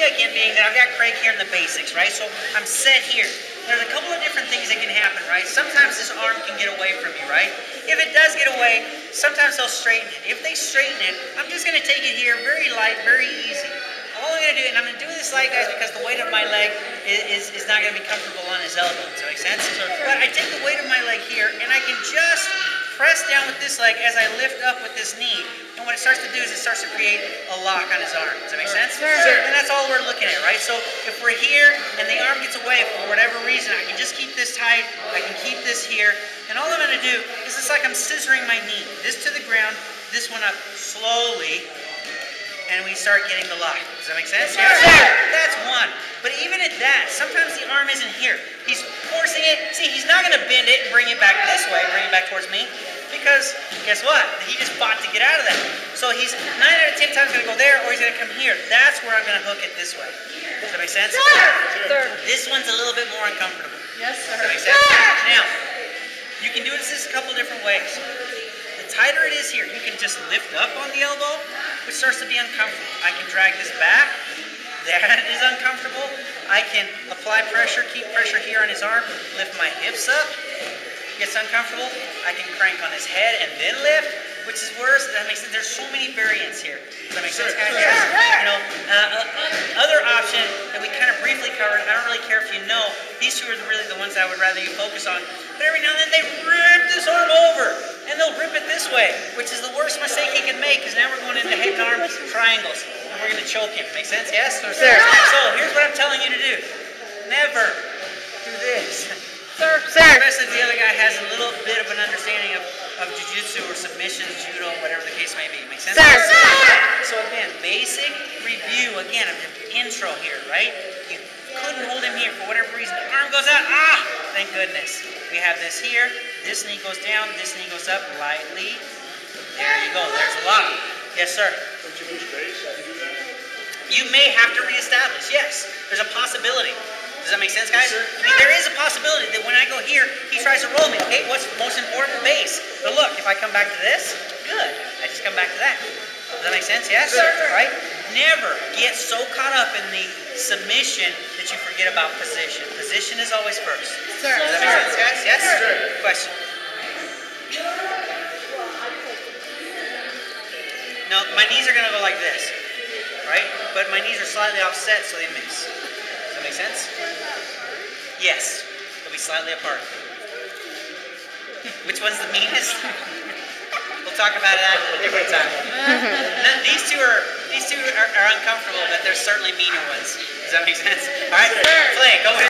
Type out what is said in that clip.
idea again being that I've got Craig here in the basics, right? So I'm set here. There's a couple of different things that can happen, right? Sometimes this arm can get away from me, right? If it does get away, sometimes they'll straighten it. If they straighten it, I'm just going to take it here very light, very easy. All I'm going to do, and I'm going to do this light, guys, because the weight of my leg is not going to be comfortable on his elbow. Does that make sense? But I take the weight of my leg here, and I can just press down with this leg as I lift up with this knee. And what it starts to do is it starts to create a lock on his arm. Does that make sense? Sure. And that's all we're looking at, right? So if we're here and the arm gets away for whatever reason, I can just keep this tight. I can keep this here. And all I'm going to do is it's like I'm scissoring my knee. This to the ground, this one up slowly. And we start getting the lock. Does that make sense? Yes. That's one. But even at that, sometimes the arm isn't here. He's forcing it. See, he's not going to bend it and bring it back this way, bring it back towards me. Because, guess what? He just fought to get out of that. So he's 9 out of 10 times going to go there, or he's going to come here. That's where I'm going to hook it this way. Does that make sense? Sure. This one's a little bit more uncomfortable. Yes, sir. Does that make sense? Now, you can do this a couple different ways. The tighter it is here, you can just lift up on the elbow, which starts to be uncomfortable. I can drag this back. That is uncomfortable. I can apply pressure, keep pressure here on his arm, lift my hips up. Gets uncomfortable. I can crank on his head and then lift, which is worse. That makes sense. There's so many variants here. Does that make sense, guys? You know, other option that we kind of briefly covered, I don't really care if you know, these two are really the ones that I would rather you focus on. But every now and then they rip this arm over, and they'll rip it this way, which is the worst mistake he can make, because now we're going into head and arm triangles, and we're going to choke him. Make sense? Yes? Sure. So here's what I'm telling you to do. Never do this. Sir. Especially if the other guy has a little bit of an understanding of jiu-jitsu or submission, judo, whatever the case may be. Make sense? So again, basic review, again, of the intro here, right? You couldn't hold him here for whatever reason. The arm goes out. Ah! Thank goodness. We have this here. This knee goes down. This knee goes up lightly. There you go. There's a lock. Yes, sir. Don't you lose base if you do that? You may have to reestablish. Yes. There's a possibility. Does that make sense, guys? I mean, there is a possibility that when I go here, he tries to roll me. Okay, what's most important? Base. But look, if I come back to this, good. I just come back to that. Does that make sense? Yes? Right? Never get so caught up in the submission that you forget about position. Position is always first. Does that make sense, guys? Yes? Question. No, my knees are going to go like this. Right? But my knees are slightly offset, so they mix. Does that make sense? Yes. They'll be slightly apart. Which one's the meanest? We'll talk about that at a different time. These two are uncomfortable, but there's certainly meaner ones. Does that make sense? All right, play. Go ahead.